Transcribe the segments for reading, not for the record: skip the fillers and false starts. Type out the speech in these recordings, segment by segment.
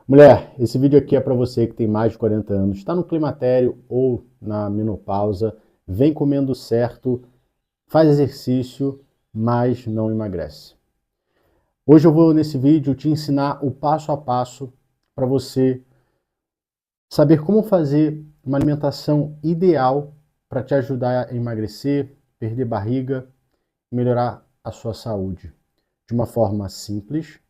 Mulher, esse vídeo aqui é para você que tem mais de 40 anos, está no climatério ou na menopausa, vem comendo certo, faz exercício, mas não emagrece. Hoje eu vou nesse vídeo te ensinar o passo a passo para você saber como fazer uma alimentação ideal para te ajudar a emagrecer, perder barriga e melhorar a sua saúde. De uma forma simples,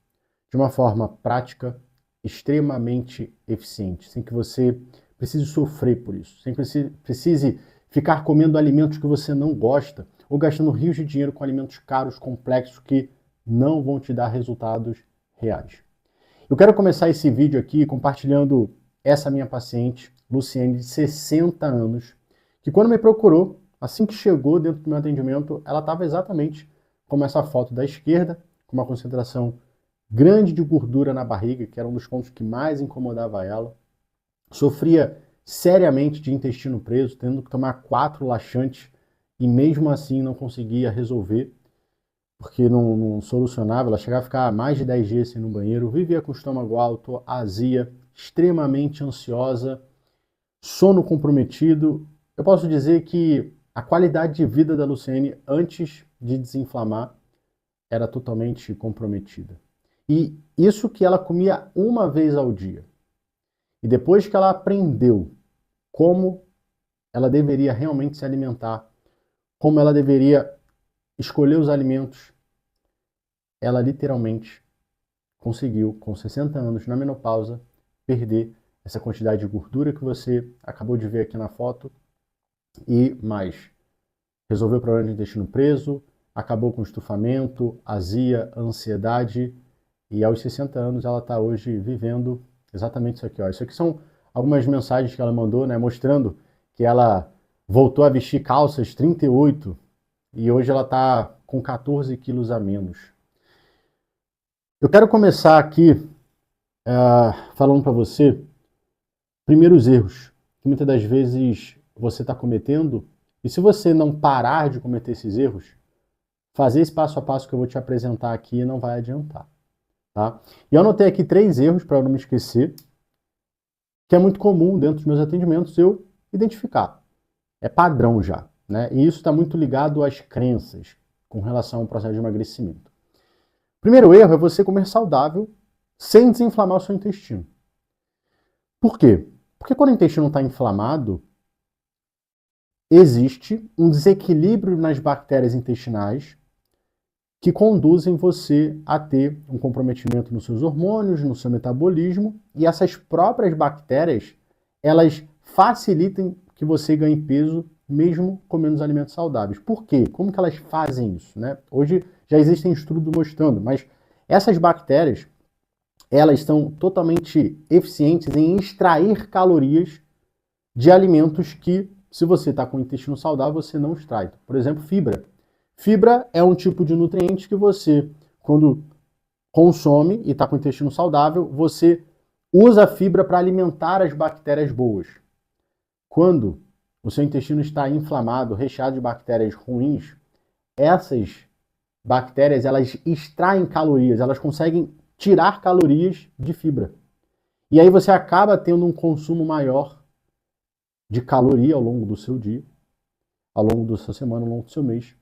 de uma forma prática, extremamente eficiente, sem que você precise sofrer por isso, sem que você precise ficar comendo alimentos que você não gosta ou gastando rios de dinheiro com alimentos caros, complexos, que não vão te dar resultados reais. Eu quero começar esse vídeo aqui compartilhando essa minha paciente, Luciene, de 60 anos, que quando me procurou, assim que chegou dentro do meu atendimento, ela estava exatamente como essa foto da esquerda, com uma concentração grande de gordura na barriga, que era um dos pontos que mais incomodava ela. Sofria seriamente de intestino preso, tendo que tomar 4 laxantes e mesmo assim não conseguia resolver, porque não solucionava. Ela chegava a ficar mais de 10 dias sem ir no banheiro, vivia com o estômago alto, azia, extremamente ansiosa, sono comprometido. Eu posso dizer que a qualidade de vida da Luciene antes de desinflamar era totalmente comprometida. E isso que ela comia uma vez ao dia. E depois que ela aprendeu como ela deveria realmente se alimentar, como ela deveria escolher os alimentos, ela literalmente conseguiu, com 60 anos, na menopausa, perder essa quantidade de gordura que você acabou de ver aqui na foto e mais. Resolveu o problema de intestino preso, acabou com estufamento, azia, ansiedade. E aos 60 anos ela está hoje vivendo exatamente isso aqui. Ó. Isso aqui são algumas mensagens que ela mandou, né, mostrando que ela voltou a vestir calças 38 e hoje ela está com 14 quilos a menos. Eu quero começar aqui falando para você primeiros erros que muitas das vezes você está cometendo, e se você não parar de cometer esses erros, fazer esse passo a passo que eu vou te apresentar aqui não vai adiantar. Tá? E eu anotei aqui 3 erros para eu não me esquecer, que é muito comum dentro dos meus atendimentos eu identificar. É padrão já. Né? E isso está muito ligado às crenças com relação ao processo de emagrecimento. Primeiro erro é você comer saudável sem desinflamar o seu intestino. Por quê? Porque quando o intestino está inflamado, existe um desequilíbrio nas bactérias intestinais que conduzem você a ter um comprometimento nos seus hormônios, no seu metabolismo, e essas próprias bactérias, elas facilitam que você ganhe peso mesmo comendo os alimentos saudáveis. Por quê? Como que elas fazem isso? Né? Hoje já existem estudos mostrando, mas essas bactérias, elas são totalmente eficientes em extrair calorias de alimentos que, se você está com o intestino saudável, você não extrai. Por exemplo, fibra. Fibra é um tipo de nutriente que você, quando consome e está com o intestino saudável, você usa a fibra para alimentar as bactérias boas. Quando o seu intestino está inflamado, recheado de bactérias ruins, essas bactérias elas extraem calorias, elas conseguem tirar calorias de fibra. E aí você acaba tendo um consumo maior de caloria ao longo do seu dia, ao longo da sua semana, ao longo do seu mês,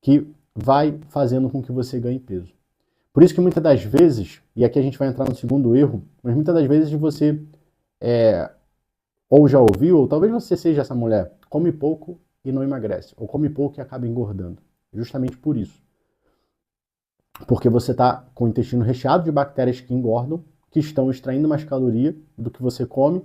que vai fazendo com que você ganhe peso. Por isso que muitas das vezes, e aqui a gente vai entrar no segundo erro, mas muitas das vezes você ou já ouviu, ou talvez você seja essa mulher, come pouco e não emagrece, ou come pouco e acaba engordando. Justamente por isso. Porque você está com o intestino recheado de bactérias que engordam, que estão extraindo mais caloria do que você come,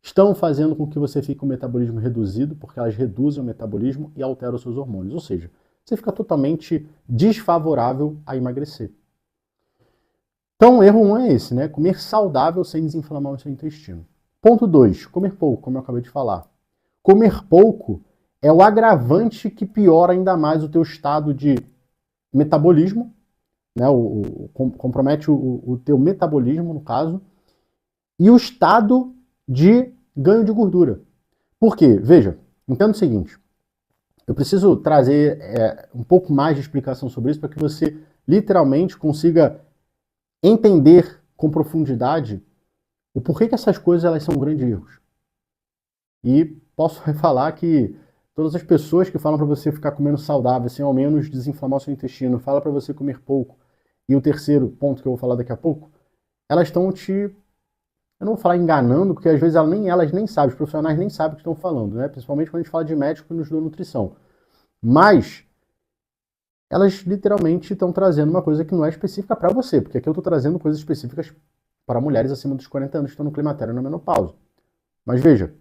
estão fazendo com que você fique com o metabolismo reduzido, porque elas reduzem o metabolismo e alteram os seus hormônios. Ou seja, você fica totalmente desfavorável a emagrecer. Então, o erro 1 é esse, né? Comer saudável sem desinflamar o seu intestino. Ponto 2, comer pouco, como eu acabei de falar. Comer pouco é o agravante que piora ainda mais o teu estado de metabolismo, né? Compromete o teu metabolismo, no caso, e o estado de ganho de gordura. Por quê? Veja, entenda o seguinte, eu preciso trazer um pouco mais de explicação sobre isso para que você literalmente consiga entender com profundidade O porquê que essas coisas elas são grandes erros. E posso falar que todas as pessoas que falam para você ficar comendo saudável, sem ao menos desinflamar o seu intestino, fala para você comer pouco, e o terceiro ponto que eu vou falar daqui a pouco, elas estão te, eu não vou falar enganando, porque às vezes elas nem sabem, os profissionais nem sabem o que estão falando, né? Principalmente quando a gente fala de médico que nos dá nutrição. Mas elas literalmente estão trazendo uma coisa que não é específica para você, porque aqui eu estou trazendo coisas específicas para mulheres acima dos 40 anos que estão no climatério e na menopausa. Mas veja,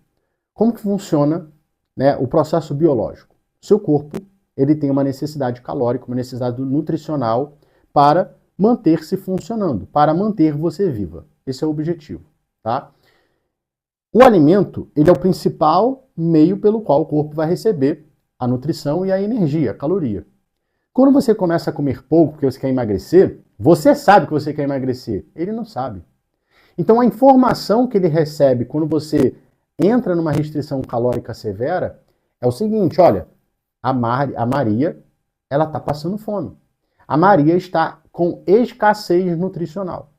como que funciona, né, o processo biológico? Seu corpo ele tem uma necessidade calórica, uma necessidade nutricional para manter-se funcionando, para manter você viva. Esse é o objetivo, tá? O alimento ele é o principal meio pelo qual o corpo vai receber a nutrição e a energia, a caloria. Quando você começa a comer pouco porque você quer emagrecer, você sabe que você quer emagrecer, ele não sabe. Então a informação que ele recebe quando você entra numa restrição calórica severa é o seguinte, olha, a Maria, ela está passando fome. A Maria está com escassez nutricional,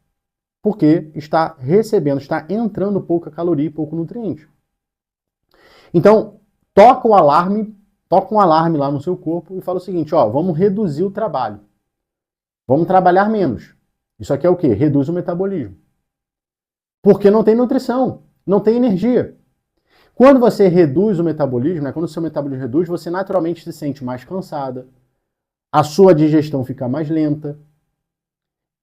porque está recebendo, está entrando pouca caloria e pouco nutriente. Então, toca um alarme lá no seu corpo e fala o seguinte, ó, vamos reduzir o trabalho. Vamos trabalhar menos. Isso aqui é o quê? Reduz o metabolismo. Porque não tem nutrição, não tem energia. Quando você reduz o metabolismo, né, quando o seu metabolismo reduz, você naturalmente se sente mais cansada, a sua digestão fica mais lenta.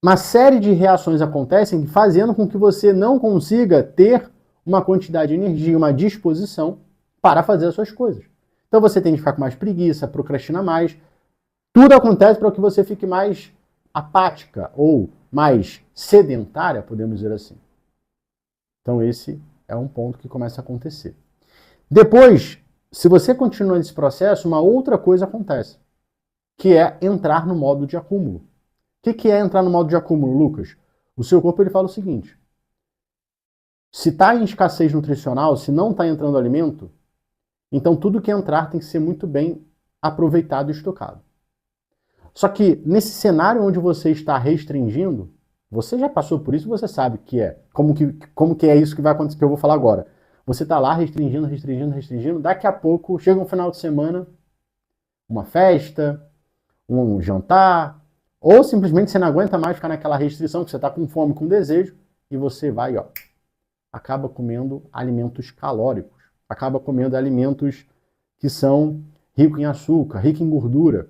Uma série de reações acontecem fazendo com que você não consiga ter uma quantidade de energia, uma disposição para fazer as suas coisas. Então você tem que ficar com mais preguiça, procrastina mais. Tudo acontece para que você fique mais apática ou mais sedentária, podemos dizer assim. Então esse é um ponto que começa a acontecer. Depois, se você continua nesse processo, uma outra coisa acontece, que é entrar no modo de acúmulo. O que é entrar no modo de acúmulo, Lucas? O seu corpo ele fala o seguinte, se está em escassez nutricional, se não está entrando alimento, então tudo que entrar tem que ser muito bem aproveitado e estocado. Só que nesse cenário onde você está restringindo, você já passou por isso, você sabe que é. Como que é isso que vai acontecer, que eu vou falar agora. Você está lá restringindo, daqui a pouco chega um final de semana, uma festa, um jantar, ou simplesmente você não aguenta mais ficar naquela restrição, que você está com fome, com desejo, e você vai, ó, acaba comendo alimentos calóricos, acaba comendo alimentos que são ricos em açúcar, ricos em gordura.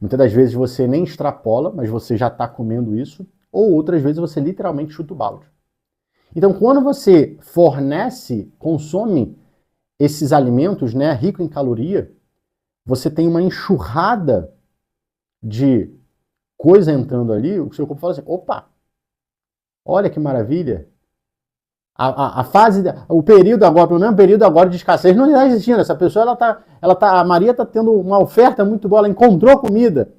Muitas das vezes você nem extrapola, mas você já está comendo isso, ou outras vezes você literalmente chuta o balde. Então, quando você consome esses alimentos, né, ricos em caloria, você tem uma enxurrada de coisa entrando ali, o seu corpo fala assim, opa, olha que maravilha, o período agora, pelo menos o período agora de escassez não está existindo. Essa pessoa, a Maria está tendo uma oferta muito boa, ela encontrou comida.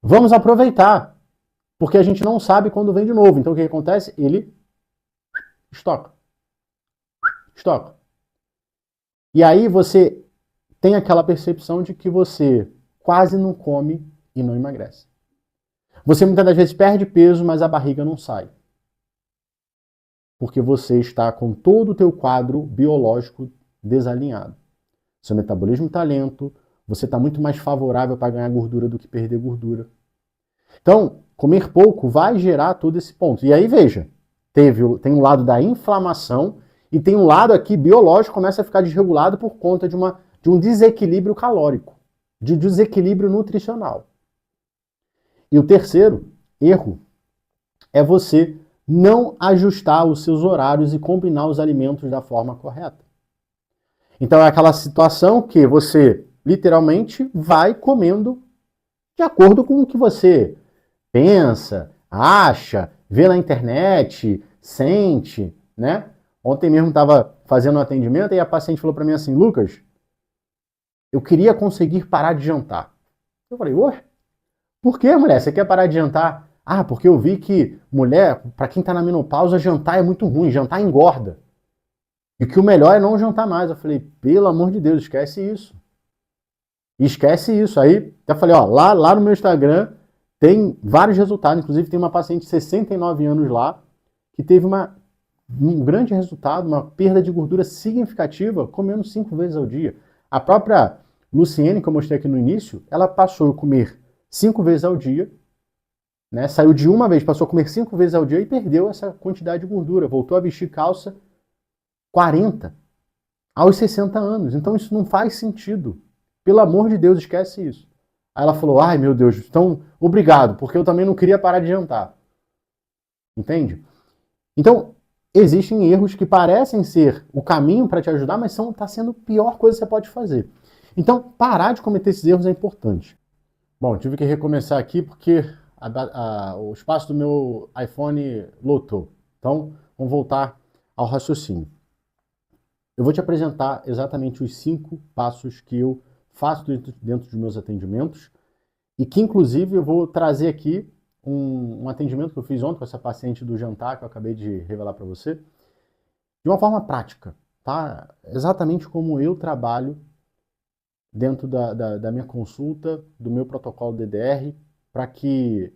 Vamos aproveitar, porque a gente não sabe quando vem de novo. Então o que acontece? Ele estoca. E aí você tem aquela percepção de que você quase não come e não emagrece. Você muitas das vezes perde peso, mas a barriga não sai. Porque você está com todo o teu quadro biológico desalinhado. Seu metabolismo está lento, você está muito mais favorável para ganhar gordura do que perder gordura. Então, comer pouco vai gerar todo esse ponto. E aí, veja, tem um lado da inflamação e tem um lado aqui biológico que começa a ficar desregulado por conta de um desequilíbrio calórico, de um desequilíbrio nutricional. E o terceiro erro é você não ajustar os seus horários e combinar os alimentos da forma correta. Então é aquela situação que você literalmente vai comendo de acordo com o que você pensa, acha, vê na internet, sente, né? Ontem mesmo estava fazendo um atendimento e a paciente falou para mim assim, Lucas, eu queria conseguir parar de jantar. Eu falei, ué, por que, mulher? Você quer parar de jantar? Ah, porque eu vi que mulher, para quem está na menopausa, jantar é muito ruim, jantar engorda. E que o melhor é não jantar mais. Eu falei, pelo amor de Deus, esquece isso. Esquece isso. Aí, eu falei, ó, lá no meu Instagram tem vários resultados. Inclusive, tem uma paciente de 69 anos lá que teve uma um grande resultado, uma perda de gordura significativa comendo 5 vezes ao dia. A própria Luciene, que eu mostrei aqui no início, ela passou a comer 5 vezes ao dia, né? Saiu de uma vez, passou a comer 5 vezes ao dia e perdeu essa quantidade de gordura. Voltou a vestir calça 40 aos 60 anos. Então isso não faz sentido. Pelo amor de Deus, esquece isso. Aí ela falou, ai meu Deus, então obrigado, porque eu também não queria parar de jantar. Entende? Então, existem erros que parecem ser o caminho para te ajudar, mas está sendo a pior coisa que você pode fazer. Então, parar de cometer esses erros é importante. Bom, tive que recomeçar aqui porque o espaço do meu iPhone lotou. Então, vamos voltar ao raciocínio. Eu vou te apresentar exatamente os 5 passos que eu faço dentro dos meus atendimentos e que, inclusive, eu vou trazer aqui um atendimento que eu fiz ontem com essa paciente do jantar, que eu acabei de revelar para você, de uma forma prática, tá? Exatamente como eu trabalho dentro da minha consulta, do meu protocolo DDR, para que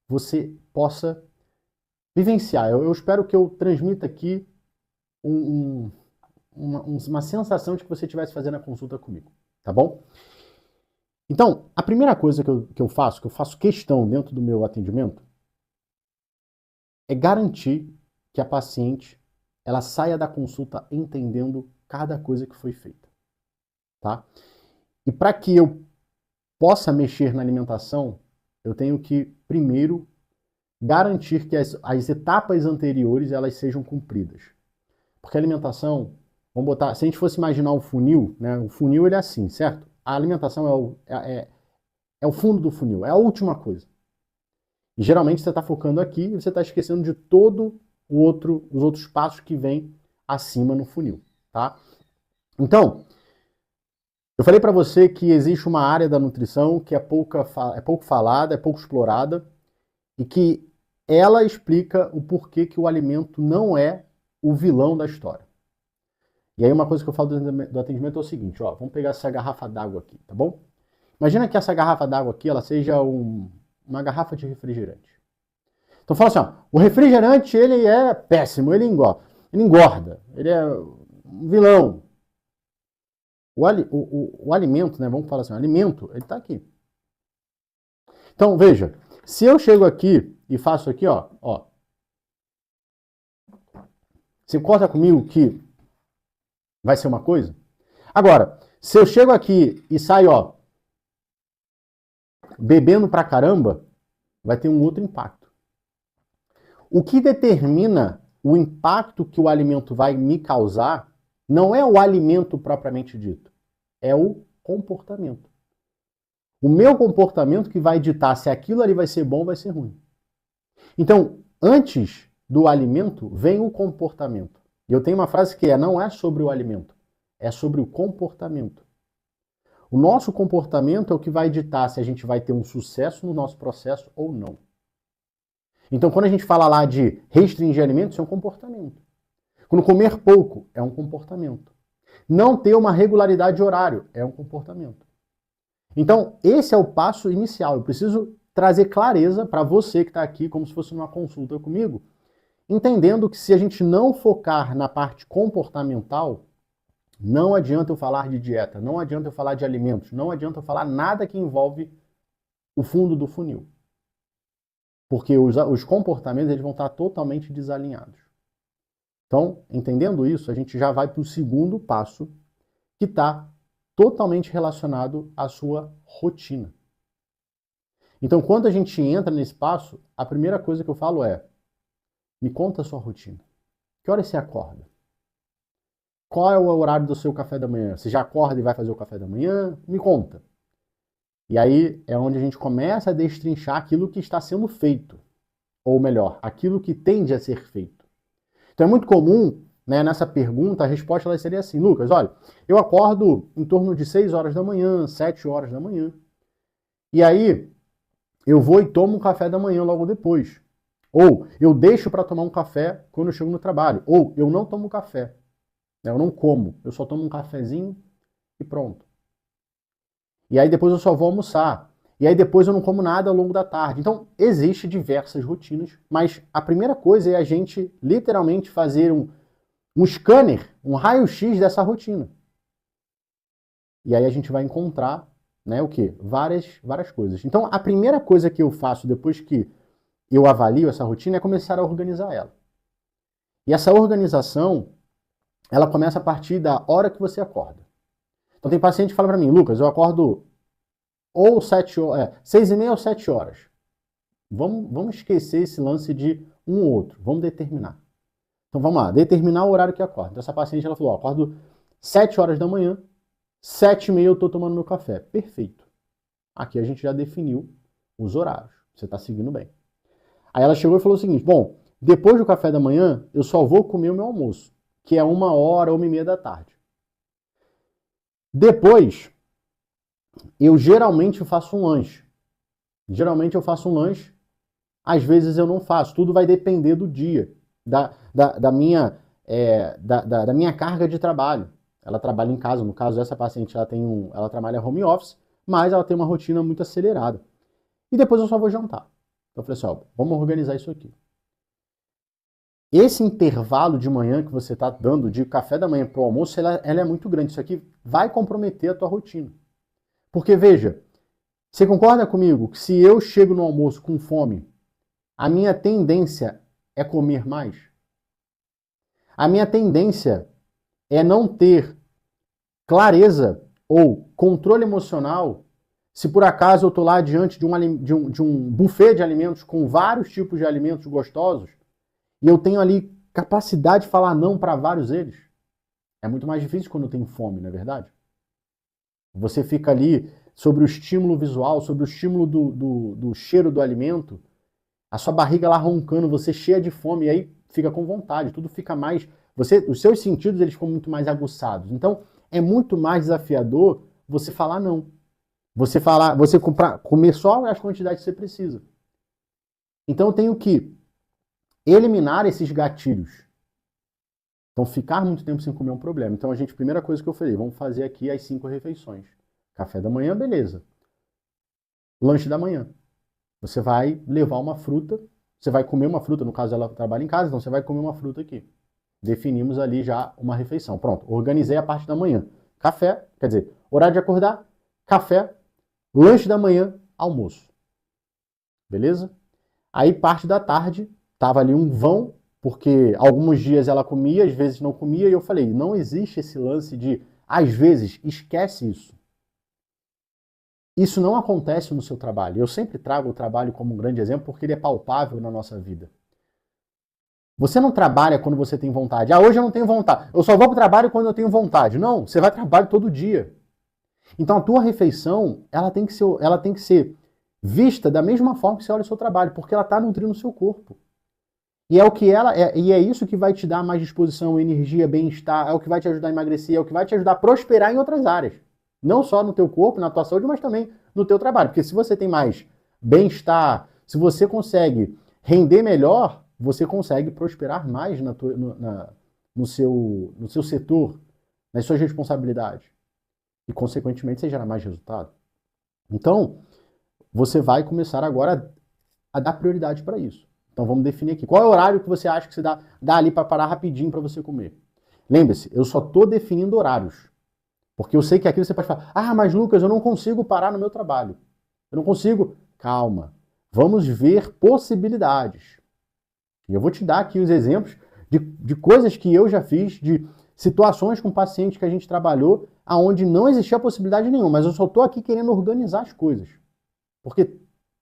você possa vivenciar. Eu espero que eu transmita aqui uma sensação de que você estivesse fazendo a consulta comigo, tá bom? Então, a primeira coisa que eu faço questão dentro do meu atendimento, é garantir que a paciente ela saia da consulta entendendo cada coisa que foi feita, tá? E para que eu possa mexer na alimentação, eu tenho que, primeiro, garantir que as etapas anteriores elas sejam cumpridas. Porque a alimentação, vamos botar, se a gente fosse imaginar um funil, né? O funil ele é assim, certo? A alimentação é o fundo do funil, é a última coisa. E geralmente você está focando aqui e você está esquecendo de todo os outros passos que vêm acima no funil, tá? Então, eu falei para você que existe uma área da nutrição que é pouco falada, é pouco explorada e que ela explica o porquê que o alimento não é o vilão da história. E aí uma coisa que eu falo do atendimento é o seguinte, ó, vamos pegar essa garrafa d'água aqui, tá bom? Imagina que essa garrafa d'água aqui, ela seja uma garrafa de refrigerante. Então fala assim, ó, o refrigerante ele é péssimo, ele engorda, ele é um vilão. O alimento, né, vamos falar assim, o alimento, ele tá aqui. Então veja, se eu chego aqui e faço aqui, ó, você concorda comigo que vai ser uma coisa? Agora, se eu chego aqui e saio, ó, bebendo pra caramba, vai ter um outro impacto. O que determina o impacto que o alimento vai me causar não é o alimento propriamente dito, é o comportamento. O meu comportamento que vai ditar se aquilo ali vai ser bom ou vai ser ruim. Então, antes do alimento, vem o comportamento. E eu tenho uma frase que não é sobre o alimento, é sobre o comportamento. O nosso comportamento é o que vai ditar se a gente vai ter um sucesso no nosso processo ou não. Então, quando a gente fala lá de restringir alimentos, é um comportamento. Quando comer pouco, é um comportamento. Não ter uma regularidade de horário, é um comportamento. Então, esse é o passo inicial. Eu preciso trazer clareza para você que está aqui, como se fosse uma consulta comigo, entendendo que se a gente não focar na parte comportamental, não adianta eu falar de dieta, não adianta eu falar de alimentos, não adianta eu falar nada que envolve o fundo do funil. Porque os comportamentos eles vão estar totalmente desalinhados. Então, entendendo isso, a gente já vai para o segundo passo, que está totalmente relacionado à sua rotina. Então, quando a gente entra nesse passo, a primeira coisa que eu falo é, me conta a sua rotina. Que horas você acorda? Qual é o horário do seu café da manhã? Você já acorda e vai fazer o café da manhã? Me conta. E aí é onde a gente começa a destrinchar aquilo que está sendo feito. Ou melhor, aquilo que tende a ser feito. Então é muito comum, né, nessa pergunta, a resposta ela seria assim, Lucas, olha, eu acordo em torno de 6 horas da manhã, 7 horas da manhã. E aí eu vou e tomo um café da manhã logo depois. Ou eu deixo para tomar um café quando eu chego no trabalho. Ou eu não tomo café. Eu não como, eu só tomo um cafezinho e pronto. E aí depois eu só vou almoçar. E aí depois eu não como nada ao longo da tarde. Então, existem diversas rotinas, mas a primeira coisa é a gente literalmente fazer um scanner, um raio-x dessa rotina. E aí a gente vai encontrar, né, o quê? Várias coisas. Então, a primeira coisa que eu faço depois que eu avalio essa rotina é começar a organizar ela. E essa organização, ela começa a partir da hora que você acorda. Então tem paciente que fala para mim, Lucas, eu acordo ou 6h30 ou 7 horas. Vamos esquecer esse lance de um ou outro, vamos determinar. Então vamos lá, determinar o horário que acorda. Então essa paciente ela falou, ó, acordo 7 horas da manhã, 7h30 eu estou tomando meu café. Perfeito. Aqui a gente já definiu os horários. Você está seguindo bem. Aí ela chegou e falou o seguinte, bom, depois do café da manhã, eu só vou comer o meu almoço, que é 1h, 1h30 da tarde. Depois, eu geralmente faço um lanche. Às vezes eu não faço. Tudo vai depender do dia, da minha carga de trabalho. Ela trabalha em casa, no caso essa paciente ela trabalha home office, mas ela tem uma rotina muito acelerada. E depois eu só vou jantar. Então eu falei assim, ó, vamos organizar isso aqui. Esse intervalo de manhã que você está dando de café da manhã para o almoço, ela é muito grande. Isso aqui vai comprometer a tua rotina. Porque, veja, você concorda comigo que se eu chego no almoço com fome, a minha tendência é comer mais? A minha tendência é não ter clareza ou controle emocional se por acaso eu estou lá diante de um buffet de alimentos com vários tipos de alimentos gostosos e eu tenho ali capacidade de falar não para vários deles. É muito mais difícil quando eu tenho fome, não é verdade? Você fica ali sobre o estímulo visual, sobre o estímulo do cheiro do alimento, a sua barriga lá roncando, você cheia de fome, e aí fica com vontade, tudo fica mais... os seus sentidos eles ficam muito mais aguçados. Então, é muito mais desafiador você falar não. Você comer só as quantidades que você precisa. Então, eu tenho que eliminar esses gatilhos. Então, ficar muito tempo sem comer é um problema. Então, a primeira coisa que eu falei, vamos fazer aqui as 5 refeições. Café da manhã, beleza. Lanche da manhã. Você vai levar uma fruta, você vai comer uma fruta, no caso ela trabalha em casa, então você vai comer uma fruta aqui. Definimos ali já uma refeição. Pronto, organizei a parte da manhã. Café, quer dizer, horário de acordar, café, lanche da manhã, almoço. Beleza? Aí parte da tarde, tava ali um vão, porque alguns dias ela comia, às vezes não comia, e eu falei, não existe esse lance de, às vezes, esquece isso. Isso não acontece no seu trabalho. Eu sempre trago o trabalho como um grande exemplo porque ele é palpável na nossa vida. Você não trabalha quando você tem vontade. Ah, hoje eu não tenho vontade. Eu só vou para o trabalho quando eu tenho vontade. Não, você vai para o trabalho todo dia. Então a tua refeição, ela tem que ser vista da mesma forma que você olha o seu trabalho, porque ela está nutrindo o seu corpo. E é isso que vai te dar mais disposição, energia, bem-estar, é o que vai te ajudar a emagrecer, é o que vai te ajudar a prosperar em outras áreas. Não só no teu corpo, na tua saúde, mas também no teu trabalho. Porque se você tem mais bem-estar, se você consegue render melhor, você consegue prosperar mais no seu setor, nas suas responsabilidades. E, consequentemente, você gera mais resultado. Então, você vai começar agora a dar prioridade para isso. Então, vamos definir aqui. Qual é o horário que você acha que você dá ali para parar rapidinho para você comer? Lembre-se, eu só estou definindo horários. Porque eu sei que aqui você pode falar, ah, mas Lucas, eu não consigo parar no meu trabalho. Eu não consigo. Calma. Vamos ver possibilidades. E eu vou te dar aqui os exemplos de coisas que eu já fiz, de situações com pacientes que a gente trabalhou, aonde não existia possibilidade nenhuma, mas eu só estou aqui querendo organizar as coisas. Porque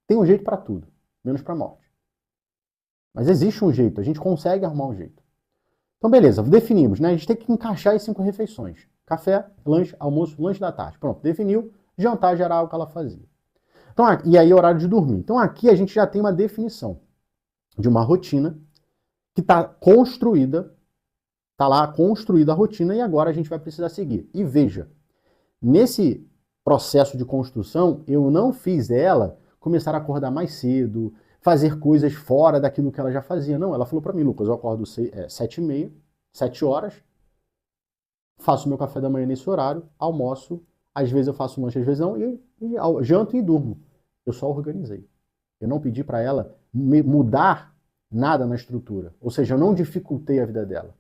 tem um jeito para tudo, menos para a morte. Mas existe um jeito, a gente consegue arrumar um jeito. Então, beleza, definimos, né? A gente tem que encaixar as 5 refeições. Café, lanche, almoço, lanche da tarde. Pronto, definiu, jantar já era algo que ela fazia. Então, e aí horário de dormir. Então aqui a gente já tem uma definição de uma rotina que está construída, está lá construída a rotina e agora a gente vai precisar seguir. E veja, nesse processo de construção, eu não fiz ela começar a acordar mais cedo, fazer coisas fora daquilo que ela já fazia. Não, ela falou para mim, Lucas, eu acordo 7h30, 7 horas, faço meu café da manhã nesse horário, almoço, às vezes eu faço lanche, às vezes não, e janto e durmo. Eu só organizei. Eu não pedi para ela mudar nada na estrutura. Ou seja, eu não dificultei a vida dela.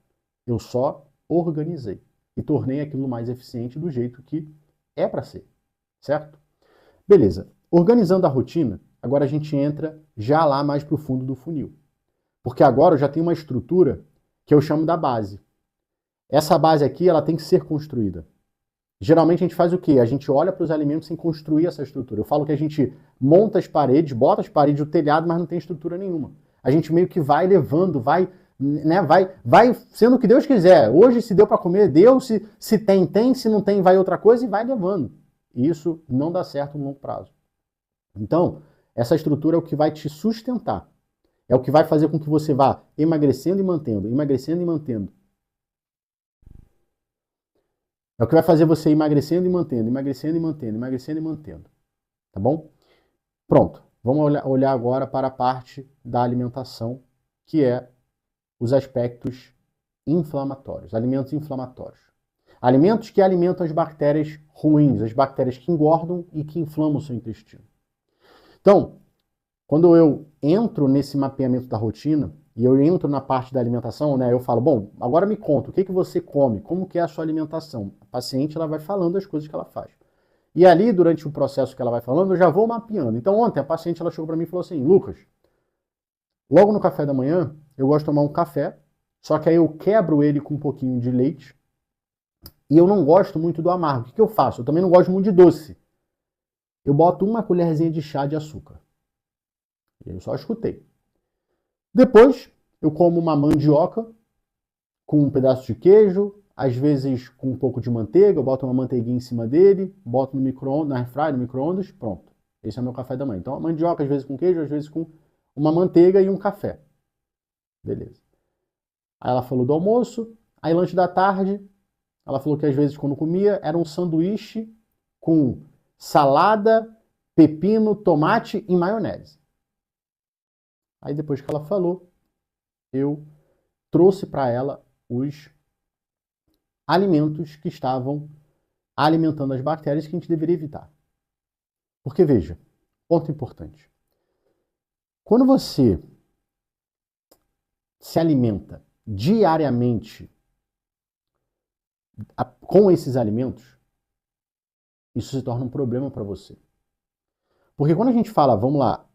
Eu só organizei e tornei aquilo mais eficiente do jeito que é para ser, certo? Beleza. Organizando a rotina, agora a gente entra já lá mais para o fundo do funil. Porque agora eu já tenho uma estrutura que eu chamo da base. Essa base aqui, ela tem que ser construída. Geralmente a gente faz o quê? A gente olha para os alimentos sem construir essa estrutura. Eu falo que a gente monta as paredes, bota as paredes, o telhado, mas não tem estrutura nenhuma. A gente meio que vai levando, vai sendo o que Deus quiser. Hoje, se deu para comer, deu. Se tem. Se não tem, vai outra coisa e vai levando. E isso não dá certo no longo prazo. Então, essa estrutura é o que vai te sustentar. É o que vai fazer com que você vá emagrecendo e mantendo, emagrecendo e mantendo. É o que vai fazer você emagrecendo e mantendo, emagrecendo e mantendo, emagrecendo e mantendo. Tá bom? Pronto. Vamos olhar agora para a parte da alimentação, que é os aspectos inflamatórios, alimentos inflamatórios. Alimentos que alimentam as bactérias ruins, as bactérias que engordam e que inflamam o seu intestino. Então, quando eu entro nesse mapeamento da rotina e eu entro na parte da alimentação, né, eu falo, bom, agora me conta, o que você come, como que é a sua alimentação? A paciente ela vai falando as coisas que ela faz. E ali, durante o processo que ela vai falando, eu já vou mapeando. Então, ontem a paciente ela chegou para mim e falou assim, Lucas, logo no café da manhã, eu gosto de tomar um café, só que aí eu quebro ele com um pouquinho de leite e eu não gosto muito do amargo. O que eu faço? Eu também não gosto muito de doce. Eu boto uma colherzinha de chá de açúcar. Eu só escutei. Depois, eu como uma mandioca com um pedaço de queijo, às vezes com um pouco de manteiga, eu boto uma manteiguinha em cima dele, boto no micro-ondas, na airfryer, no micro-ondas, pronto. Esse é o meu café da manhã. Então, a mandioca às vezes com queijo, às vezes com uma manteiga e um café. Beleza. Aí ela falou do almoço, aí lanche da tarde, ela falou que às vezes quando comia era um sanduíche com salada, pepino, tomate e maionese. Aí depois que ela falou, eu trouxe para ela os alimentos que estavam alimentando as bactérias que a gente deveria evitar. Porque veja, ponto importante. Quando você se alimenta diariamente com esses alimentos, isso se torna um problema para você. Porque quando a gente fala, vamos lá,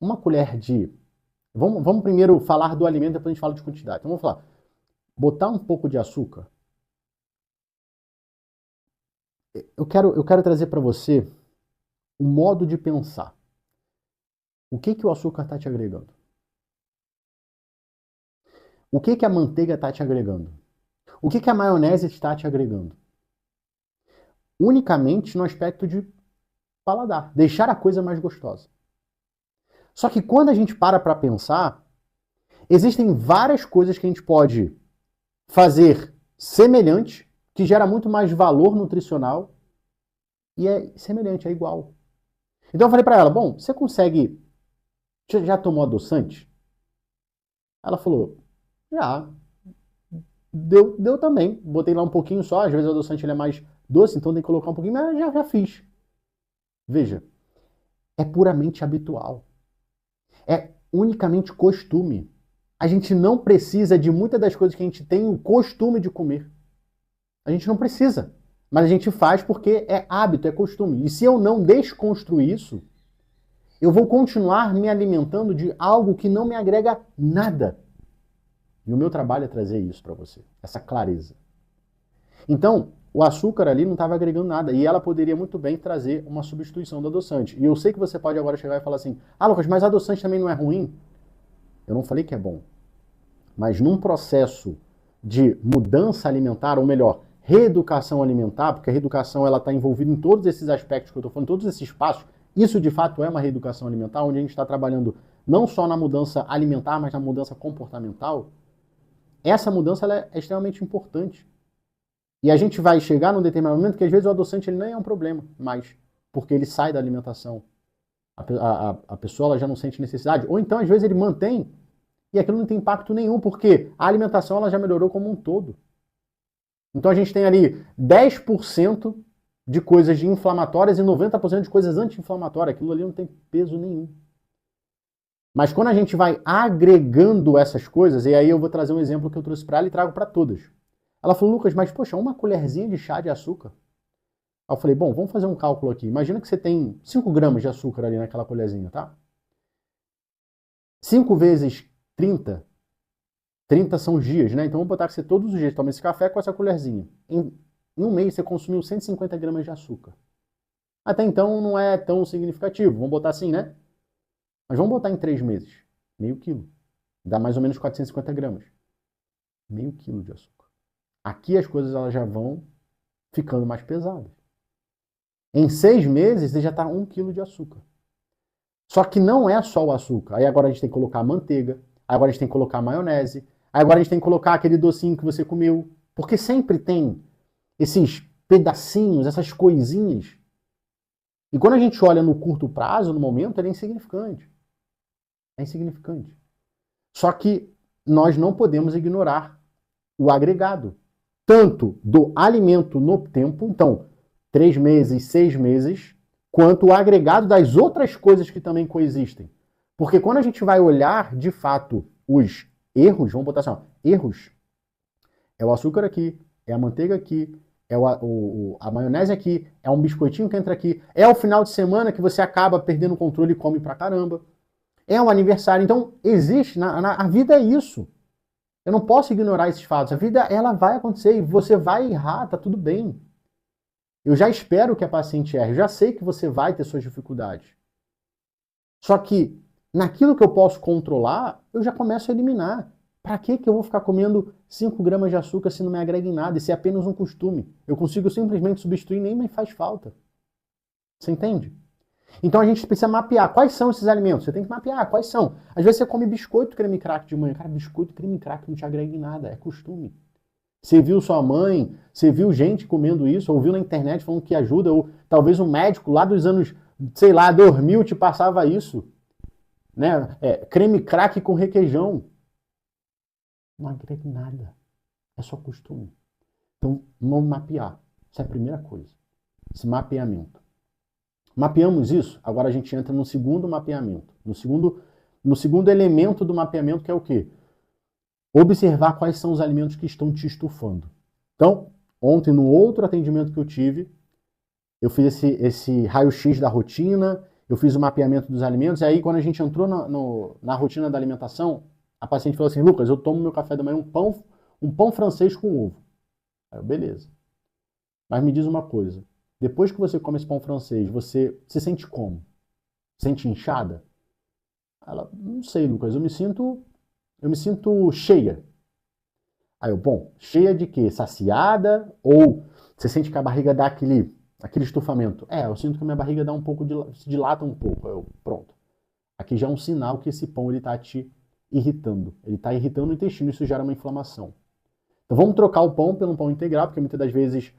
uma colher de... Vamos primeiro falar do alimento, depois a gente fala de quantidade. Então vamos falar, botar um pouco de açúcar. Eu quero trazer para você um modo de pensar. O que o açúcar está te agregando? O que a manteiga está te agregando? O que a maionese está te agregando? Unicamente no aspecto de paladar, deixar a coisa mais gostosa. Só que quando a gente para pensar, existem várias coisas que a gente pode fazer semelhante, que gera muito mais valor nutricional, e é semelhante, é igual. Então eu falei para ela, bom, você consegue... Já tomou adoçante? Ela falou, já. Deu também. Botei lá um pouquinho só, às vezes o adoçante ele é mais doce, então tem que colocar um pouquinho, mas já fiz. Veja, é puramente habitual. É unicamente costume. A gente não precisa de muitas das coisas que a gente tem o costume de comer. A gente não precisa. Mas a gente faz porque é hábito, é costume. E se eu não desconstruir isso, eu vou continuar me alimentando de algo que não me agrega nada. E o meu trabalho é trazer isso para você, essa clareza. Então, o açúcar ali não estava agregando nada. E ela poderia muito bem trazer uma substituição do adoçante. E eu sei que você pode agora chegar e falar assim, ah, Lucas, mas adoçante também não é ruim? Eu não falei que é bom. Mas num processo de mudança alimentar, ou melhor, reeducação alimentar, porque a reeducação está envolvida em todos esses aspectos que eu estou falando, todos esses passos, isso de fato é uma reeducação alimentar, onde a gente está trabalhando não só na mudança alimentar, mas na mudança comportamental. Essa mudança ela é extremamente importante. E a gente vai chegar num determinado momento que às vezes o adoçante ele nem é um problema mais, porque ele sai da alimentação. A pessoa ela já não sente necessidade. Ou então às vezes ele mantém e aquilo não tem impacto nenhum, porque a alimentação ela já melhorou como um todo. Então a gente tem ali 10% de coisas inflamatórias e 90% de coisas anti-inflamatórias. Aquilo ali não tem peso nenhum. Mas quando a gente vai agregando essas coisas, e aí eu vou trazer um exemplo que eu trouxe para ela e trago para todas. Ela falou, Lucas, mas poxa, uma colherzinha de chá de açúcar. Aí eu falei, bom, vamos fazer um cálculo aqui. Imagina que você tem 5 gramas de açúcar ali naquela colherzinha, tá? 5 vezes 30, 30 são os dias, né? Então vamos botar que você todos os dias toma esse café com essa colherzinha. Em um mês você consumiu 150 gramas de açúcar. Até então não é tão significativo, vamos botar assim, né? Mas vamos botar em 3 meses. Meio quilo. Dá mais ou menos 450 gramas. Meio quilo de açúcar. Aqui as coisas elas já vão ficando mais pesadas. Em 6 meses você já está 1 quilo de açúcar. Só que não é só o açúcar. Aí agora a gente tem que colocar a manteiga, aí agora a gente tem que colocar a maionese, aí agora a gente tem que colocar aquele docinho que você comeu. Porque sempre tem esses pedacinhos, essas coisinhas. E quando a gente olha no curto prazo, no momento, ele é insignificante. É insignificante. Só que nós não podemos ignorar o agregado. Tanto do alimento no tempo, então, 3 meses, 6 meses, quanto o agregado das outras coisas que também coexistem. Porque quando a gente vai olhar, de fato, os erros, vamos botar assim, ó, erros, é o açúcar aqui, é a manteiga aqui, é a maionese aqui, é um biscoitinho que entra aqui, é o final de semana que você acaba perdendo o controle e come pra caramba, é um aniversário. Então, existe, a vida é isso. Eu não posso ignorar esses fatos. A vida, ela vai acontecer e você vai errar, tá tudo bem. Eu já espero que a paciente erre, eu já sei que você vai ter suas dificuldades. Só que, naquilo que eu posso controlar, eu já começo a eliminar. Para que eu vou ficar comendo 5 gramas de açúcar se não me agrega em nada? Isso é apenas um costume. Eu consigo simplesmente substituir, nem me faz falta. Você entende? Então a gente precisa mapear quais são esses alimentos. Você tem que mapear quais são. Às vezes você come biscoito creme crack de manhã. Cara, biscoito creme crack não te agrega em nada, é costume. Você viu sua mãe, você viu gente comendo isso, ouviu na internet falando que ajuda, ou talvez um médico lá dos anos, sei lá, 2000 te passava isso. Né? Creme crack com requeijão. Não agrega em nada. É só costume. Então, vamos mapear. Essa é a primeira coisa. Esse mapeamento. Mapeamos isso, agora a gente entra no segundo mapeamento. No segundo elemento do mapeamento, que é o quê? Observar quais são os alimentos que estão te estufando. Então, ontem, no outro atendimento que eu tive, eu fiz esse raio-x da rotina, eu fiz o mapeamento dos alimentos, e aí quando a gente entrou na rotina da alimentação, a paciente falou assim, Lucas, eu tomo meu café da manhã um pão francês com ovo. Aí eu, beleza. Mas me diz uma coisa, depois que você come esse pão francês, você se sente como? Sente inchada? Ela, não sei, Lucas, eu me sinto cheia. Aí eu, bom, cheia de quê? Saciada? Ou você sente que a barriga dá aquele estufamento? Eu sinto que a minha barriga dá um pouco, se dilata um pouco. Aí eu, pronto. Aqui já é um sinal que esse pão ele tá te irritando. Ele está irritando o intestino, isso gera uma inflamação. Então vamos trocar o pão pelo pão integral, porque muitas das vezes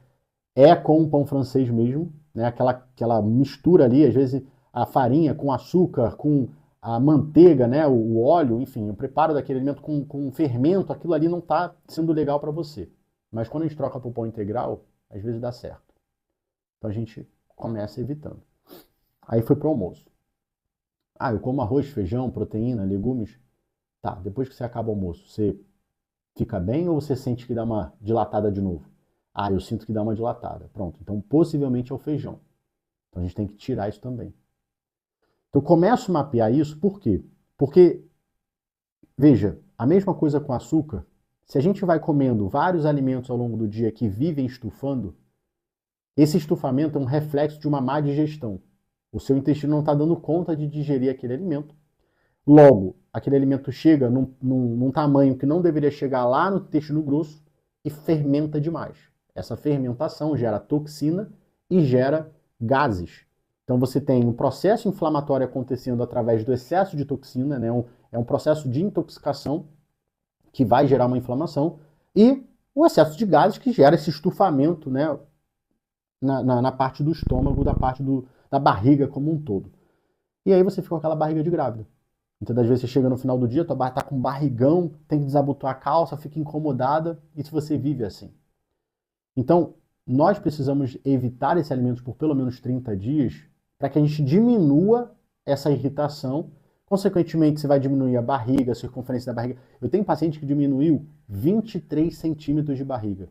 é com o pão francês mesmo, né? Aquela mistura ali, às vezes a farinha com açúcar, com a manteiga, né? O óleo, enfim, o preparo daquele alimento com fermento, aquilo ali não está sendo legal para você. Mas quando a gente troca para o pão integral, às vezes dá certo. Então a gente começa evitando. Aí foi para o almoço. Eu como arroz, feijão, proteína, legumes. Tá, depois que você acaba o almoço, você fica bem ou você sente que dá uma dilatada de novo? Eu sinto que dá uma dilatada. Pronto, então possivelmente é o feijão. Então a gente tem que tirar isso também. Então eu começo a mapear isso, por quê? Porque, veja, a mesma coisa com açúcar, se a gente vai comendo vários alimentos ao longo do dia que vivem estufando, esse estufamento é um reflexo de uma má digestão. O seu intestino não está dando conta de digerir aquele alimento. Logo, aquele alimento chega num tamanho que não deveria chegar lá no intestino grosso e fermenta demais. Essa fermentação gera toxina e gera gases. Então você tem um processo inflamatório acontecendo através do excesso de toxina, né? É um processo de intoxicação que vai gerar uma inflamação e o excesso de gases que gera esse estufamento, né? Na parte do estômago, da parte da barriga como um todo. E aí você fica com aquela barriga de grávida. Muitas das vezes você chega no final do dia, tua barriga tá com barrigão, tem que desabotoar a calça, fica incomodada, e se você vive assim. Então, nós precisamos evitar esses alimentos por pelo menos 30 dias para que a gente diminua essa irritação. Consequentemente, você vai diminuir a barriga, a circunferência da barriga. Eu tenho paciente que diminuiu 23 centímetros de barriga.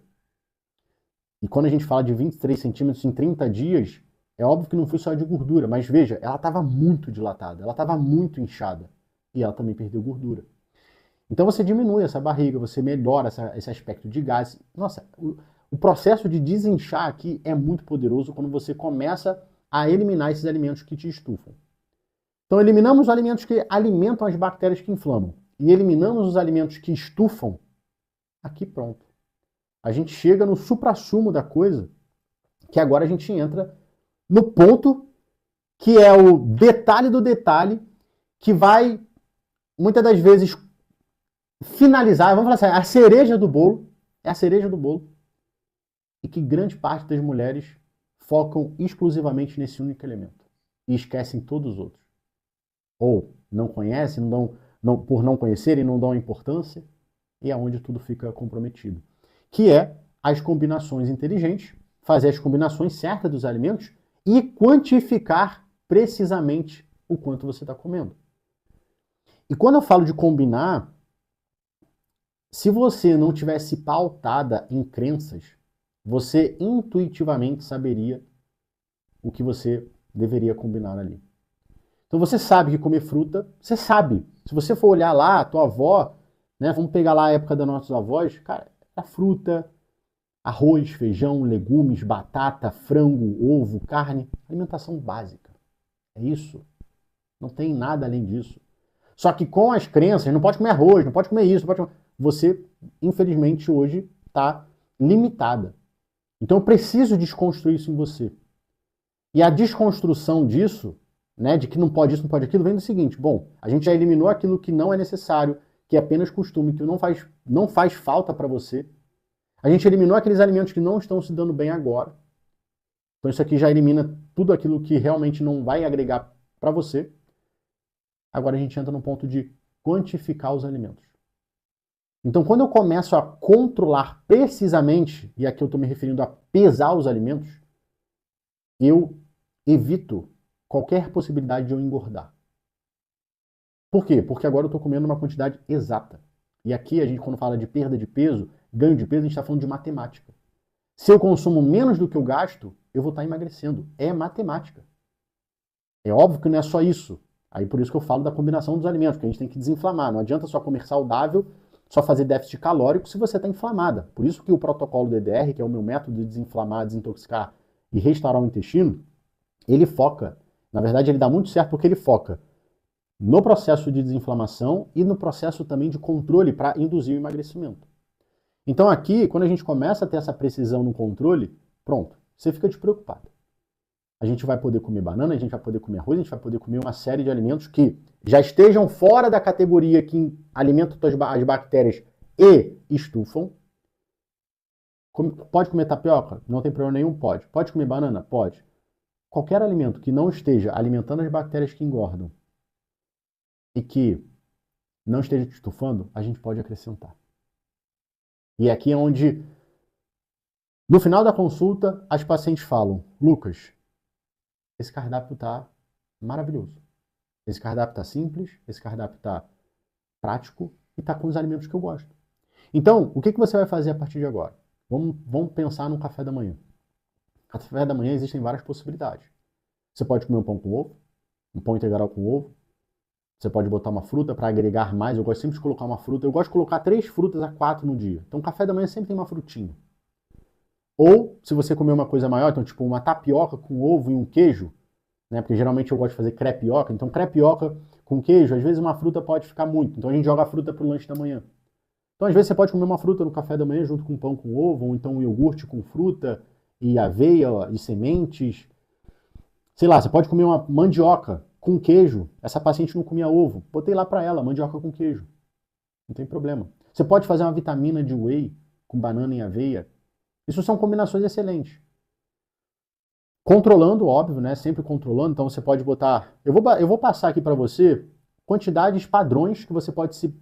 E quando a gente fala de 23 centímetros em 30 dias, é óbvio que não foi só de gordura, mas veja, ela estava muito dilatada, ela estava muito inchada. E ela também perdeu gordura. Então você diminui essa barriga, você melhora esse aspecto de gás. Nossa, o processo de desinchar aqui é muito poderoso quando você começa a eliminar esses alimentos que te estufam. Então eliminamos os alimentos que alimentam as bactérias que inflamam e eliminamos os alimentos que estufam. Aqui pronto. A gente chega no suprassumo da coisa, que agora a gente entra no ponto que é o detalhe do detalhe, que vai muitas das vezes finalizar, vamos falar assim, a cereja do bolo, é a cereja do bolo, e que grande parte das mulheres focam exclusivamente nesse único elemento e esquecem todos os outros. Ou não conhecem, por não conhecerem, não dão importância, e é onde tudo fica comprometido. Que é as combinações inteligentes, fazer as combinações certas dos alimentos e quantificar precisamente o quanto você está comendo. E quando eu falo de combinar, se você não tivesse pautada em crenças, você intuitivamente saberia o que você deveria combinar ali. Então você sabe que comer fruta, você sabe. Se você for olhar lá, a tua avó, né, vamos pegar lá a época das nossas avós, cara, a fruta, arroz, feijão, legumes, batata, frango, ovo, carne, alimentação básica. É isso. Não tem nada além disso. Só que com as crenças, não pode comer arroz, não pode comer isso, não pode comer... Você, infelizmente, hoje está limitada. Então eu preciso desconstruir isso em você. E a desconstrução disso, né, de que não pode isso, não pode aquilo, vem do seguinte: bom, a gente já eliminou aquilo que não é necessário, que é apenas costume, que não faz falta para você. A gente eliminou aqueles alimentos que não estão se dando bem agora. Então isso aqui já elimina tudo aquilo que realmente não vai agregar para você. Agora a gente entra no ponto de quantificar os alimentos. Então, quando eu começo a controlar precisamente, e aqui eu estou me referindo a pesar os alimentos, eu evito qualquer possibilidade de eu engordar. Por quê? Porque agora eu estou comendo uma quantidade exata. E aqui a gente, quando fala de perda de peso, ganho de peso, a gente está falando de matemática. Se eu consumo menos do que eu gasto, eu vou estar emagrecendo. É matemática. É óbvio que não é só isso. Aí por isso que eu falo da combinação dos alimentos, que a gente tem que desinflamar. Não adianta só comer saudável, só fazer déficit calórico se você está inflamada. Por isso que o protocolo DDR, que é o meu método de desinflamar, desintoxicar e restaurar o intestino, ele foca. Na verdade, ele dá muito certo porque ele foca no processo de desinflamação e no processo também de controle para induzir o emagrecimento. Então aqui, quando a gente começa a ter essa precisão no controle, pronto, você fica despreocupado. A gente vai poder comer banana, a gente vai poder comer arroz, a gente vai poder comer uma série de alimentos que já estejam fora da categoria que alimentam as bactérias e estufam. Pode comer tapioca? Não tem problema nenhum, pode. Pode comer banana? Pode. Qualquer alimento que não esteja alimentando as bactérias que engordam e que não esteja te estufando, a gente pode acrescentar. E aqui é onde, no final da consulta, as pacientes falam: Lucas, esse cardápio está maravilhoso. Esse cardápio está simples, esse cardápio está prático e está com os alimentos que eu gosto. Então, o que você vai fazer a partir de agora? Vamos pensar no café da manhã. No café da manhã existem várias possibilidades. Você pode comer um pão com ovo, um pão integral com ovo. Você pode botar uma fruta para agregar mais. Eu gosto sempre de colocar uma fruta. Eu gosto de colocar 3 frutas a 4 no dia. Então, café da manhã sempre tem uma frutinha. Ou, se você comer uma coisa maior, então tipo uma tapioca com ovo e um queijo, né? Porque geralmente eu gosto de fazer crepioca. Então, crepioca com queijo, às vezes uma fruta pode ficar muito. Então, a gente joga a fruta pro lanche da manhã. Então, às vezes você pode comer uma fruta no café da manhã junto com pão com ovo, ou então um iogurte com fruta e aveia e sementes. Sei lá, você pode comer uma mandioca com queijo. Essa paciente não comia ovo. Botei lá para ela, mandioca com queijo. Não tem problema. Você pode fazer uma vitamina de whey com banana e aveia. Isso são combinações excelentes. Controlando, óbvio, né? Sempre controlando. Então você pode botar... Eu vou passar aqui para você quantidades padrões que você pode se...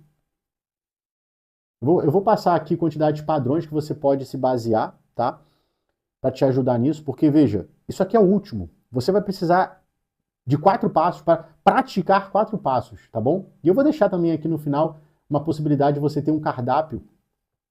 Eu vou passar aqui quantidades padrões que você pode se basear, tá? para te ajudar nisso, porque veja, isso aqui é o último. Você vai precisar de 4 passos para praticar 4 passos, tá bom? E eu vou deixar também aqui no final uma possibilidade de você ter um cardápio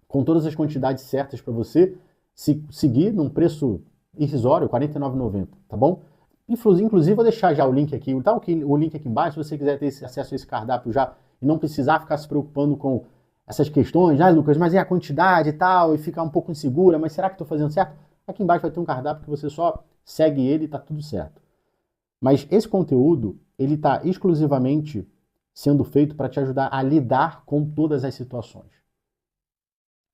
com todas as quantidades certas para você seguir num preço irrisório, R$ 49,90, tá bom? Inclusive, vou deixar já o link aqui, tá? O link aqui embaixo, se você quiser ter acesso a esse cardápio já e não precisar ficar se preocupando com essas questões, Lucas, mas é a quantidade e tal, e ficar um pouco insegura, mas será que estou fazendo certo? Aqui embaixo vai ter um cardápio que você só segue ele e tá tudo certo. Mas esse conteúdo, ele está exclusivamente sendo feito para te ajudar a lidar com todas as situações.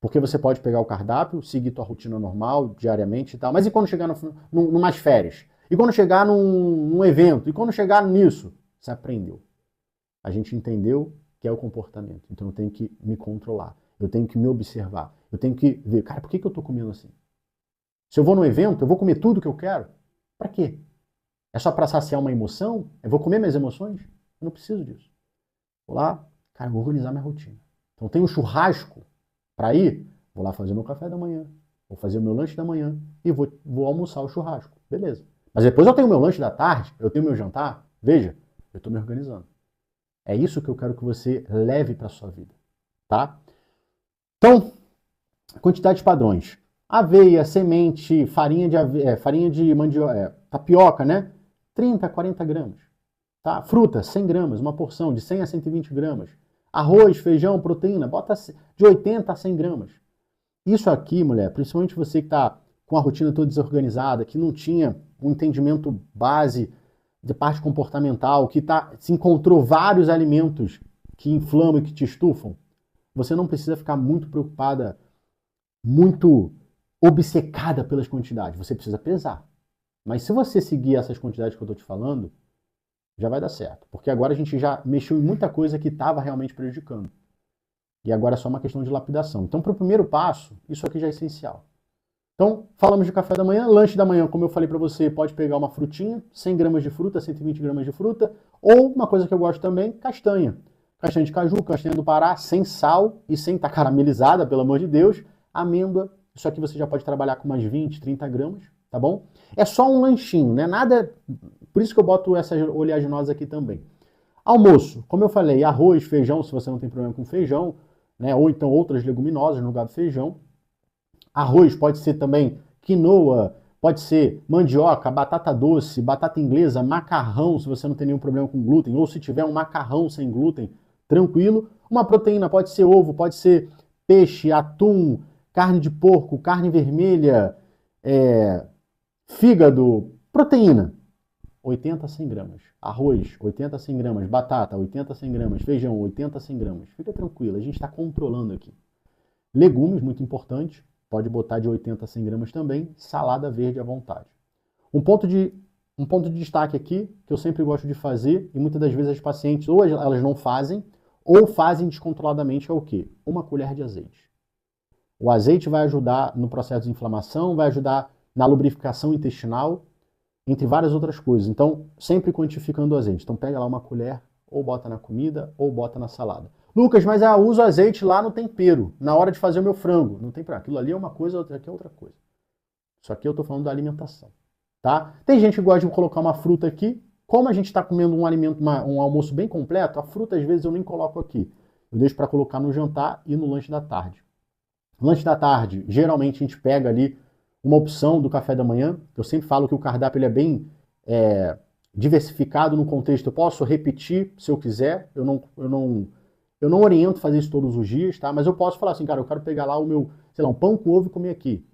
Porque você pode pegar o cardápio, seguir tua rotina normal, diariamente e tal, mas e quando chegar numas férias? E quando chegar num evento? E quando chegar nisso? Você aprendeu. A gente entendeu que é o comportamento. Então eu tenho que me controlar. Eu tenho que me observar. Eu tenho que ver, cara, por que eu estou comendo assim? Se eu vou num evento, eu vou comer tudo que eu quero? Para quê? É só para saciar uma emoção? Eu vou comer minhas emoções? Eu não preciso disso. Vou lá, cara, vou organizar minha rotina. Então tem um churrasco para ir, vou lá fazer meu café da manhã, vou fazer o meu lanche da manhã e vou almoçar o churrasco. Beleza. Mas depois eu tenho o meu lanche da tarde, eu tenho o meu jantar. Veja, eu estou me organizando. É isso que eu quero que você leve para a sua vida. Tá? Então, quantidades padrões. Aveia, semente, farinha de mandioca, tapioca, né? 30 a 40 gramas. Tá? Fruta, 100 gramas, uma porção de 100 a 120 gramas. Arroz, feijão, proteína, bota de 80 a 100 gramas. Isso aqui, mulher, principalmente você que está com a rotina toda desorganizada, que não tinha um entendimento base de parte comportamental, que se encontrou vários alimentos que inflamam e que te estufam, você não precisa ficar muito preocupada, muito obcecada pelas quantidades. Você precisa pesar. Mas se você seguir essas quantidades que eu estou te falando, já vai dar certo. Porque agora a gente já mexeu em muita coisa que estava realmente prejudicando. E agora é só uma questão de lapidação. Então, para o primeiro passo, isso aqui já é essencial. Então, falamos de café da manhã. Lanche da manhã, como eu falei para você, pode pegar uma frutinha, 100 gramas de fruta, 120 gramas de fruta. Ou, uma coisa que eu gosto também, castanha. Castanha de caju, castanha do Pará, sem sal e sem estar caramelizada, pelo amor de Deus. Amêndoa, isso aqui você já pode trabalhar com umas 20, 30 gramas, tá bom? É só um lanchinho, né? Nada... Por isso que eu boto essas oleaginosas aqui também. Almoço, como eu falei, arroz, feijão, se você não tem problema com feijão, né? Ou então outras leguminosas no lugar do feijão. Arroz pode ser também quinoa, pode ser mandioca, batata doce, batata inglesa, macarrão, se você não tem nenhum problema com glúten, ou se tiver um macarrão sem glúten, tranquilo. Uma proteína pode ser ovo, pode ser peixe, atum, carne de porco, carne vermelha, fígado, proteína. 80 a 100 gramas. Arroz, 80 a 100 gramas. Batata, 80 a 100 gramas. Feijão, 80 a 100 gramas. Fica tranquilo, a gente está controlando aqui. Legumes, muito importante. Pode botar de 80 a 100 gramas também. Salada verde à vontade. Um ponto de destaque aqui, que eu sempre gosto de fazer, e muitas das vezes as pacientes ou elas não fazem, ou fazem descontroladamente, é o quê? Uma colher de azeite. O azeite vai ajudar no processo de inflamação, vai ajudar na lubrificação intestinal, entre várias outras coisas. Então, sempre quantificando o azeite. Então, pega lá uma colher, ou bota na comida, ou bota na salada. Lucas, mas eu uso azeite lá no tempero, na hora de fazer o meu frango. Não tem pra aquilo ali é uma coisa, outra aqui é outra coisa. Isso aqui eu estou falando da alimentação. Tá? Tem gente que gosta de colocar uma fruta aqui. Como a gente está comendo um alimento, um almoço bem completo, a fruta às vezes eu nem coloco aqui. Eu deixo para colocar no jantar e no lanche da tarde. Lanche da tarde, geralmente a gente pega ali uma opção do café da manhã. Eu sempre falo que o cardápio ele é bem diversificado no contexto. Eu posso repetir se eu quiser. Eu não oriento fazer isso todos os dias, tá? Mas eu posso falar assim, cara, eu quero pegar lá o meu, sei lá, um pão com ovo e comer aqui.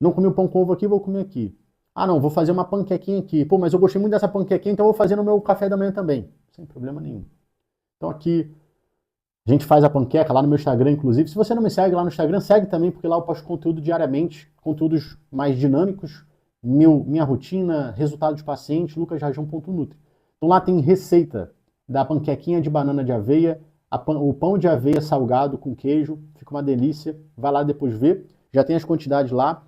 Não comi o pão com ovo aqui, vou comer aqui. Ah, não, vou fazer uma panquequinha aqui. Pô, mas eu gostei muito dessa panquequinha, então eu vou fazer no meu café da manhã também. Sem problema nenhum. Então aqui, a gente faz a panqueca lá no meu Instagram, inclusive. Se você não me segue lá no Instagram, segue também, porque lá eu posto conteúdo diariamente, conteúdos mais dinâmicos, minha rotina, resultado de paciente, lucasrajão.nutri. Então lá tem receita da panquequinha de banana de aveia, o pão de aveia salgado com queijo, fica uma delícia. Vai lá depois ver, já tem as quantidades lá.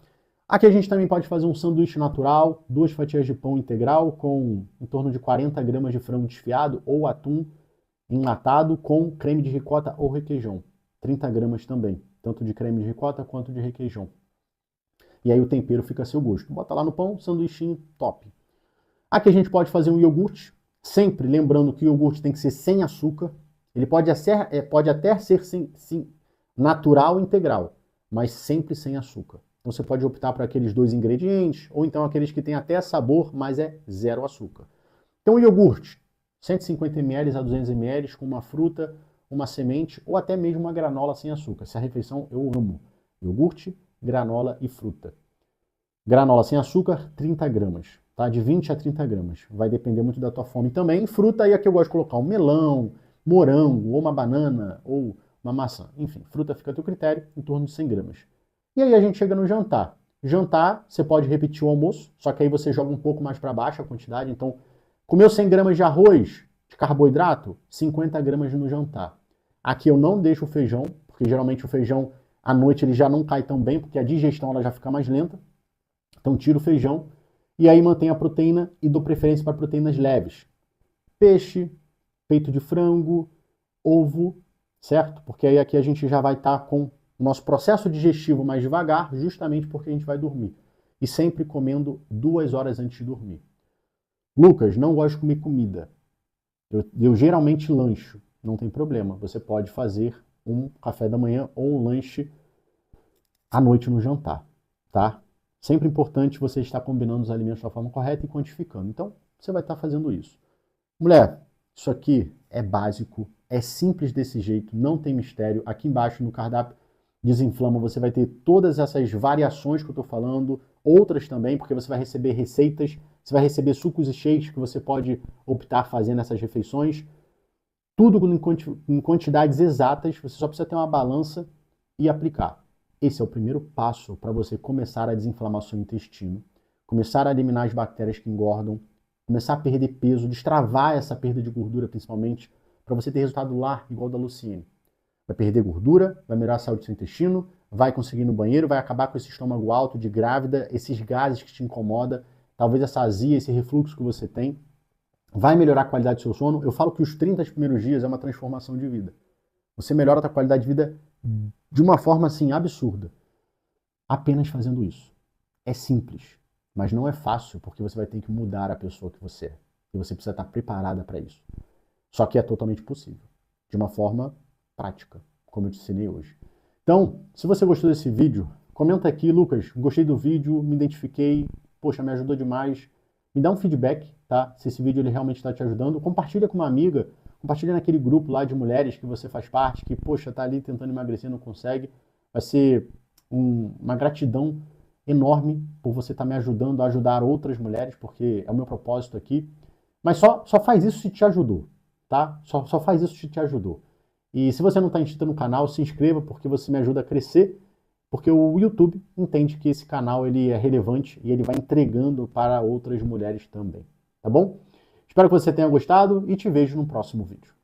Aqui a gente também pode fazer um sanduíche natural, 2 fatias de pão integral com em torno de 40 gramas de frango desfiado ou atum enlatado com creme de ricota ou requeijão. 30 gramas também, tanto de creme de ricota quanto de requeijão. E aí o tempero fica a seu gosto. Bota lá no pão, sanduichinho, top. Aqui a gente pode fazer um iogurte, sempre lembrando que o iogurte tem que ser sem açúcar. Ele pode até ser natural integral, mas sempre sem açúcar. Então você pode optar por aqueles 2 ingredientes, ou então aqueles que têm até sabor, mas é 0 açúcar. Então o iogurte, 150 ml a 200 ml com uma fruta, uma semente ou até mesmo uma granola sem açúcar. Essa refeição eu amo. Iogurte, granola e fruta. Granola sem açúcar, 30 gramas. Tá? De 20 a 30 gramas. Vai depender muito da tua fome também. Fruta aí é que eu gosto de colocar um melão, morango, ou uma banana, ou uma maçã. Enfim, fruta fica a teu critério, em torno de 100 gramas. E aí a gente chega no jantar. Jantar, você pode repetir o almoço, só que aí você joga um pouco mais para baixo a quantidade. Então, comeu 100 gramas de arroz, de carboidrato, 50 gramas no jantar. Aqui eu não deixo o feijão, porque geralmente o feijão à noite ele já não cai tão bem, porque a digestão ela já fica mais lenta. Então tiro o feijão e aí mantenho a proteína e dou preferência para proteínas leves. Peixe, peito de frango, ovo, certo? Porque aí aqui a gente já vai estar com o nosso processo digestivo mais devagar, justamente porque a gente vai dormir. E sempre comendo 2 horas antes de dormir. Lucas, não gosto de comer comida. Eu geralmente lancho. Não tem problema. Você pode fazer um café da manhã ou um lanche à noite no jantar, tá? Sempre importante você estar combinando os alimentos da forma correta e quantificando. Então, você vai estar fazendo isso. Mulher, isso aqui é básico, é simples desse jeito, não tem mistério. Aqui embaixo no cardápio Desinflama você vai ter todas essas variações que eu estou falando, outras também, porque você vai receber receitas, você vai receber sucos e shakes que você pode optar fazendo essas refeições. Tudo em quantidades exatas, você só precisa ter uma balança e aplicar. Esse é o primeiro passo para você começar a desinflamar seu intestino, começar a eliminar as bactérias que engordam, começar a perder peso, destravar essa perda de gordura principalmente, para você ter resultado lá igual o da Luciene. Vai perder gordura, vai melhorar a saúde do seu intestino, vai conseguir ir no banheiro, vai acabar com esse estômago alto de grávida, esses gases que te incomodam, talvez essa azia, esse refluxo que você tem. Vai melhorar a qualidade do seu sono. Eu falo que os 30 primeiros dias é uma transformação de vida. Você melhora a sua qualidade de vida de uma forma assim absurda. Apenas fazendo isso. É simples, mas não é fácil, porque você vai ter que mudar a pessoa que você é. E você precisa estar preparada para isso. Só que é totalmente possível. De uma forma prática, como eu te ensinei hoje. Então, se você gostou desse vídeo, comenta aqui, Lucas, gostei do vídeo, me identifiquei, poxa, me ajudou demais. Me dá um feedback, tá? Se esse vídeo ele realmente está te ajudando. Compartilha com uma amiga, compartilha naquele grupo lá de mulheres que você faz parte, que, poxa, tá ali tentando emagrecer e não consegue. Vai ser uma gratidão enorme por você estar me ajudando a ajudar outras mulheres, porque é o meu propósito aqui. Mas só faz isso se te ajudou, tá? Só faz isso se te ajudou. E se você não está inscrito no canal, se inscreva, porque você me ajuda a crescer, porque o YouTube entende que esse canal ele é relevante e ele vai entregando para outras mulheres também, tá bom? Espero que você tenha gostado e te vejo no próximo vídeo.